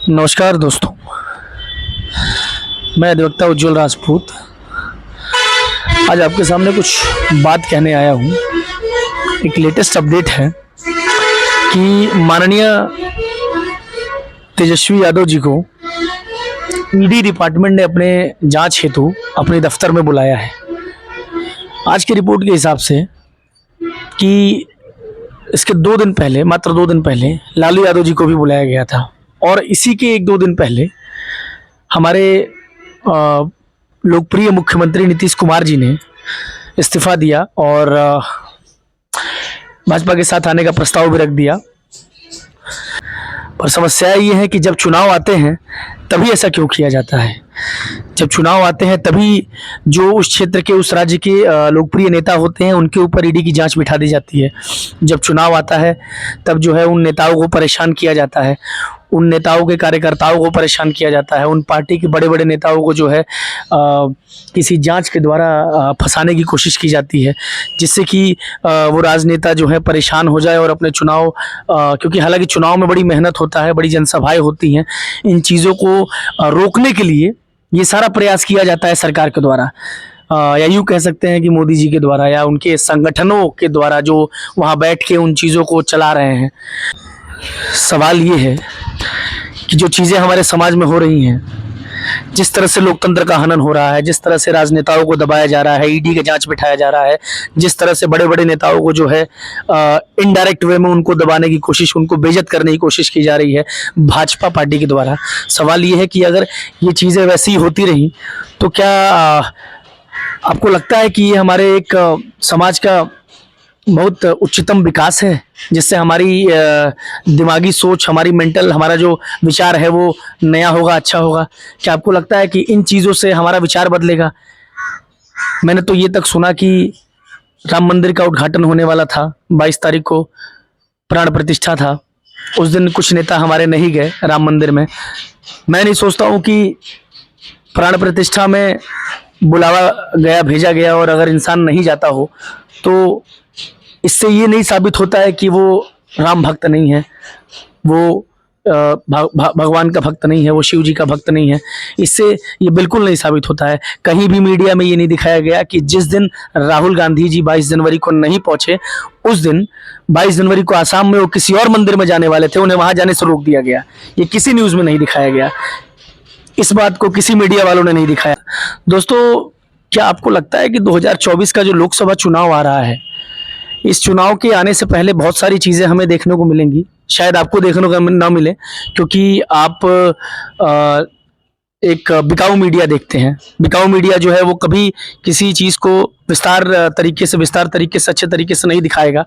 नमस्कार दोस्तों, मैं अधिवक्ता उज्ज्वल राजपूत आज आपके सामने कुछ बात कहने आया हूँ। एक लेटेस्ट अपडेट है कि माननीय तेजस्वी यादव जी को ईडी डिपार्टमेंट ने अपने जांच हेतु अपने दफ्तर में बुलाया है। आज की रिपोर्ट के हिसाब से कि इसके 2 दिन पहले, मात्र 2 दिन पहले लालू यादव जी को भी बुलाया गया था और इसी के 1-2 दिन पहले हमारे लोकप्रिय मुख्यमंत्री नीतीश कुमार जी ने इस्तीफा दिया और भाजपा के साथ आने का प्रस्ताव भी रख दिया। पर समस्या ये है कि जब चुनाव आते हैं तभी ऐसा क्यों किया जाता है। जब चुनाव आते हैं तभी जो उस क्षेत्र के, उस राज्य के लोकप्रिय नेता होते हैं उनके ऊपर ईडी की जांच बिठा दी जाती है। जब चुनाव आता है तब जो है उन नेताओं को परेशान किया जाता है, उन नेताओं के कार्यकर्ताओं को परेशान किया जाता है, उन पार्टी के बड़े बड़े नेताओं को जो है किसी जांच के द्वारा फंसाने की कोशिश की जाती है, जिससे कि वो राजनेता जो है परेशान हो जाए और अपने चुनाव, क्योंकि हालांकि चुनाव में बड़ी मेहनत होता है, बड़ी जनसभाएं होती हैं, इन चीज़ों को रोकने के लिए ये सारा प्रयास किया जाता है सरकार के द्वारा, या यूँ कह सकते हैं कि मोदी जी के द्वारा या उनके संगठनों के द्वारा जो वहाँ बैठ के उन चीज़ों को चला रहे हैं। सवाल ये है कि जो चीज़ें हमारे समाज में हो रही हैं, जिस तरह से लोकतंत्र का हनन हो रहा है, जिस तरह से राजनेताओं को दबाया जा रहा है, ईडी के जांच बिठाया जा रहा है, जिस तरह से बड़े बड़े नेताओं को जो है इनडायरेक्ट वे में उनको दबाने की कोशिश, उनको बेइज्जत करने की कोशिश की जा रही है भाजपा पार्टी के द्वारा। सवाल ये है कि अगर ये चीज़ें वैसी होती रही तो क्या आपको लगता है कि ये हमारे एक समाज का बहुत उच्चतम विकास है, जिससे हमारी दिमागी सोच, हमारी मेंटल, हमारा जो विचार है वो नया होगा, अच्छा होगा? क्या आपको लगता है कि इन चीज़ों से हमारा विचार बदलेगा? मैंने तो ये तक सुना कि राम मंदिर का उद्घाटन होने वाला था, 22 तारीख को प्राण प्रतिष्ठा था। उस दिन कुछ नेता हमारे नहीं गए राम मंदिर में। मैं नहीं सोचता हूँ कि प्राण प्रतिष्ठा में बुलावा गया, भेजा गया और अगर इंसान नहीं जाता हो तो इससे ये नहीं साबित होता है कि वो राम भक्त नहीं है, वो भगवान का भक्त नहीं है, वो शिव जी का भक्त नहीं है। इससे ये बिल्कुल नहीं साबित होता है। कहीं भी मीडिया में ये नहीं दिखाया गया कि जिस दिन राहुल गांधी जी 22 जनवरी को नहीं पहुंचे, उस दिन 22 जनवरी को आसाम में वो किसी और मंदिर में जाने वाले थे, उन्हें वहां जाने से रोक दिया गया। ये किसी न्यूज़ में नहीं दिखाया गया, इस बात को किसी मीडिया वालों ने नहीं दिखाया। दोस्तों, क्या आपको लगता है कि 2024 का जो लोकसभा चुनाव आ रहा है, इस चुनाव के आने से पहले बहुत सारी चीज़ें हमें देखने को मिलेंगी, शायद आपको देखने को ना मिले, क्योंकि आप एक बिकाऊ मीडिया देखते हैं। बिकाऊ मीडिया जो है वो कभी किसी चीज़ को विस्तार तरीके से, अच्छे तरीके से नहीं दिखाएगा।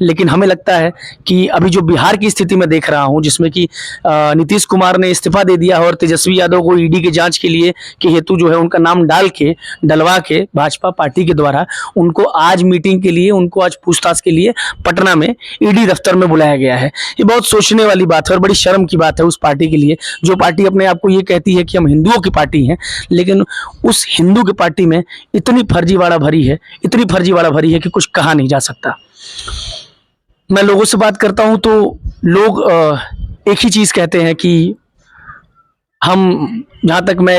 लेकिन हमें लगता है कि अभी जो बिहार की स्थिति में देख रहा हूँ, जिसमें कि नीतीश कुमार ने इस्तीफा दे दिया और तेजस्वी यादव को ईडी के जांच के लिए के हेतु जो है उनका नाम डलवा के भाजपा पार्टी के द्वारा उनको आज मीटिंग के लिए, उनको आज पूछताछ के लिए पटना में ईडी दफ्तर में बुलाया गया है। ये बहुत सोचने वाली बात है और बड़ी शर्म की बात है उस पार्टी के लिए, जो पार्टी अपने आप को ये कहती है कि हम हिंदुओं की पार्टी हैं, लेकिन उस हिंदू की पार्टी में इतनी फर्जीवाड़ा भरी है कि कुछ कहा नहीं जा सकता। मैं लोगों से बात करता हूं तो लोग एक ही चीज कहते हैं कि हम, जहाँ तक मैं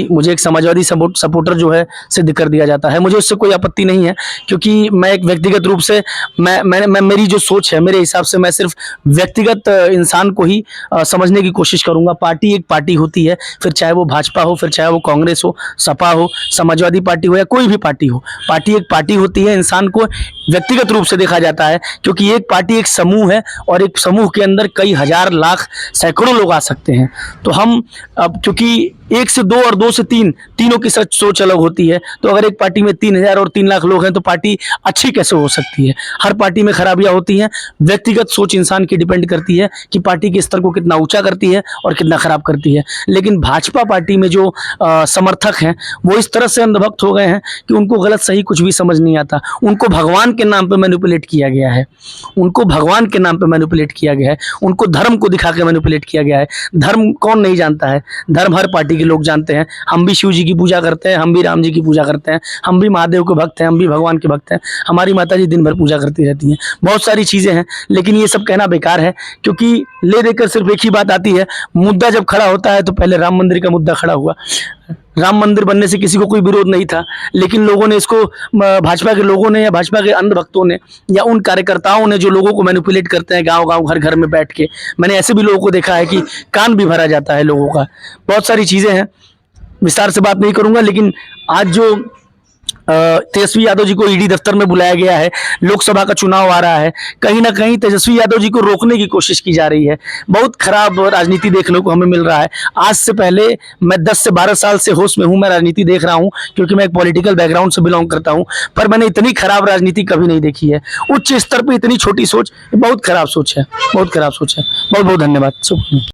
मुझे एक समाजवादी सपोर्टर जो है सिद्ध कर दिया जाता है। मुझे उससे कोई आपत्ति नहीं है, क्योंकि मैं एक व्यक्तिगत रूप से मैं मेरी जो सोच है, मेरे हिसाब से मैं सिर्फ व्यक्तिगत इंसान को ही समझने की कोशिश करूंगा। पार्टी एक पार्टी होती है, फिर चाहे वो भाजपा हो, फिर चाहे वो कांग्रेस हो, सपा हो, समाजवादी पार्टी हो या कोई भी पार्टी हो। पार्टी एक पार्टी होती है, इंसान को व्यक्तिगत रूप से देखा जाता है, क्योंकि एक पार्टी एक समूह है और एक समूह के अंदर कई हजार, लाख, सैकड़ों लोग आ सकते हैं। तो हम अब क्योंकि 1 से 2 और 2 से 3, तीनों की सोच अलग होती है, तो अगर एक पार्टी में 3000 और 3 लाख लोग हैं तो पार्टी अच्छी कैसे हो सकती है? हर पार्टी में खराबियां होती हैं। व्यक्तिगत सोच इंसान की डिपेंड करती है कि पार्टी के स्तर को कितना ऊंचा करती है और कितना खराब करती है। लेकिन भाजपा पार्टी में जो समर्थक हैं वो इस तरह से अंधभक्त हो गए हैं कि उनको गलत सही कुछ भी समझ नहीं आता। उनको भगवान के नाम पर मैनिपुलेट किया गया है, उनको धर्म को दिखा के मैनिपुलेट किया गया है। धर्म कौन नहीं जानता है, धर्म हर पार्टी के लोग जानते हैं। हम भी शिव जी की पूजा करते हैं, हम भी राम जी की पूजा करते हैं, हम भी महादेव के भक्त हैं, हम भी भगवान के भक्त हैं। हमारी माता जी दिन भर पूजा करती रहती हैं, बहुत सारी चीज़ें हैं, लेकिन ये सब कहना बेकार है, क्योंकि ले देकर सिर्फ एक ही बात आती है। मुद्दा जब खड़ा होता है तो पहले राम मंदिर का मुद्दा खड़ा हुआ। राम मंदिर बनने से किसी को कोई विरोध नहीं था, लेकिन लोगों ने इसको भाजपा के लोगों ने या भाजपा के अंध भक्तों ने या उन कार्यकर्ताओं ने जो लोगों को मैनिपुलेट करते हैं गांव-गांव, घर-घर में बैठ के, मैंने ऐसे भी लोगों को देखा है कि कान भी भरा जाता है लोगों का। बहुत सारी चीज़ें हैं, विस्तार से बात नहीं करूंगा, लेकिन आज जो तेजस्वी यादव जी को ईडी दफ्तर में बुलाया गया है, लोकसभा का चुनाव आ रहा है, कहीं ना कहीं तेजस्वी यादव जी को रोकने की कोशिश की जा रही है। बहुत खराब राजनीति देखने को हमें मिल रहा है। आज से पहले मैं 10 से 12 साल से होश में हूँ, मैं राजनीति देख रहा हूँ, क्योंकि मैं एक पॉलिटिकल बैकग्राउंड से बिलोंग करता हूँ, पर मैंने इतनी खराब राजनीति कभी नहीं देखी है। उच्च स्तर पर इतनी छोटी सोच, बहुत खराब सोच है, बहुत खराब सोच है। बहुत बहुत धन्यवाद।